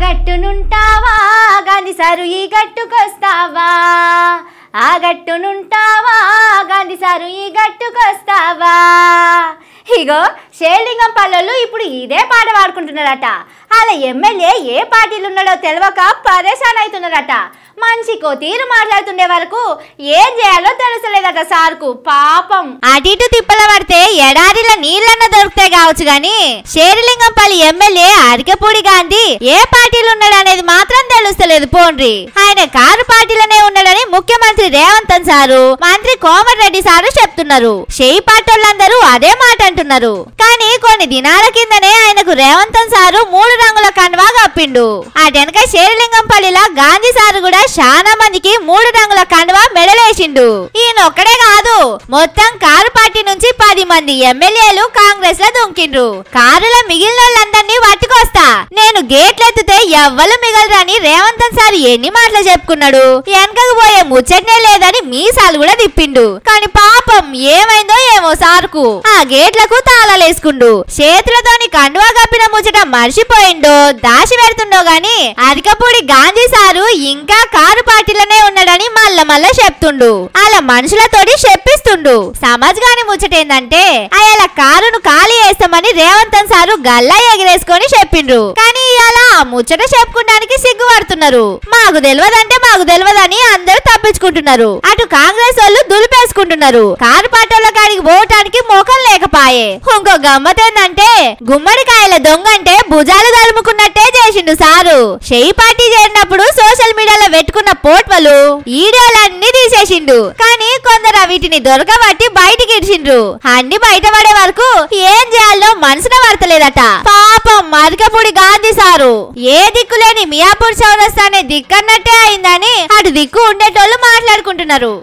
గట్టునుంటావా Gandhi sir ఈ గట్టుకొస్తావా, ఆ గట్టునుంటావా Gandhi sir ఈ గట్టుకొస్తావా. ఇగో షేర్లింగం పల్లెలు ఇప్పుడు ఇదే పాట పాడుకుంటున్నారట. అలా ఎమ్మెల్యే ఏ పార్టీలు ఉన్నాడో తెలియక పరేషాన్ అవుతున్నారట. మంచికో తీరు మాట్లాడుతుండే వరకు ఏం చేయాలో తెలుసలేదట సార్కు. పాపం అటు ఇటు తిప్పల పడితే ఎడారిలో నీళ్ళన్న దొరుకుతాయి కావచ్చు గాని షేర్లింగంపల్లి ఎమ్మెల్యే అరికపూడి గాంధీ ఏ పార్టీలు ఉన్నాడు అనేది మాత్రం తెలుస్తలేదు. పోండ్రి, ఆయన కారు పార్టీలోనే ఉన్నాడని ముఖ్యమంత్రి రేవంత్ సారు, మంత్రి కోమటిరెడ్డి సారు చెప్తున్నారు. షేయి పార్టీలందరూ అదే మాట అంటున్నారు. కానీ కొన్ని దినాల కిందనే ఆయనకు రేవంత్ సారు 3 రంగుల కండువా కప్పిండు. అటెనక షేర్లింగంపల్లిలా గాంధీ సారు కూడా చాలా మందికి 3 రంగుల కండువా మెడలేసిండు. ఈయన ఒక్కడే కాదు, మొత్తం కారు పార్టీ నుంచి 10 మంది ఎమ్మెల్యేలు కాంగ్రెస్ లో దుంకిండ్రు. కారులో మిగిలిన వాళ్ళందరినీ పట్టుకొస్తా, నేను గేట్లెత్తితే ఎవ్వరు మిగలరని రేవంత్ సార్ ఎన్ని మాటలు చెప్పుకున్నాడు. వెనకకు పోయే ముచ్చటనే లేదని మీసాలు కూడా తిప్పిండు. కానీ పాపం ఏమైందో ఏమో సార్కు. ఆ గేట్లకు తాళాలేసుకుండు. చేతులతోని కండువా కప్పిన ముచ్చట మర్చిపోయిండో దాచి పెడుతుండో గాని అరికపూడి గాంధీ సారు ఇంకా కారు పార్టీలోనే ఉన్నాడని మళ్ళా చెప్తుండు. అలా మనుషులతోటి చెప్పిస్తుండు. సమాజ్ గాని ముచ్చటేందంటే అలా కారును ఖాళీ చేస్తామని రేవంత్ సారు గల్లా ఎగిరేసుకొని చెప్పిండ్రు. కానీ ఇలా ముచ్చట చెప్పుకోవడానికి సిగ్గుపడుతున్నారు. మాకు తెలియదంటే మాకు తెలియదని అందరూ తప్పించుకుంటున్నారు. అటు కాంగ్రెస్ వాళ్ళు దులిపేసుకుంటున్నారు. కారు పార్టీల కాడికి పోవటానికి మోకం లేకపాయే. ఇంకో గమ్మతేందంటే గుమ్మడికాయల దొంగ అంటే భుజాలు తలుముకున్నట్టే చేసిండు సారు. షేయి పార్టీ చేరినప్పుడు సోషల్ మీడియాలో పెట్టుకున్న పోట్వలు వీడియోలన్నీ తీసేసిండు. కానీ కొందరు వీటిని దొరకబట్టి బయటికి ఇడిచిండ్రు. అన్ని బయటపడే వరకు ఏం చేయాలో మనసున పడతలేదట. పాపం అరికపూడి గాంధీ సారు ఏ దిక్కులేని మియాపూర్ చౌరస్తా అనే దిక్కన్నట్టే అయిందని అటు దిక్కు ఉండేటోళ్ళు మాట్లాడుకుంటున్నారు.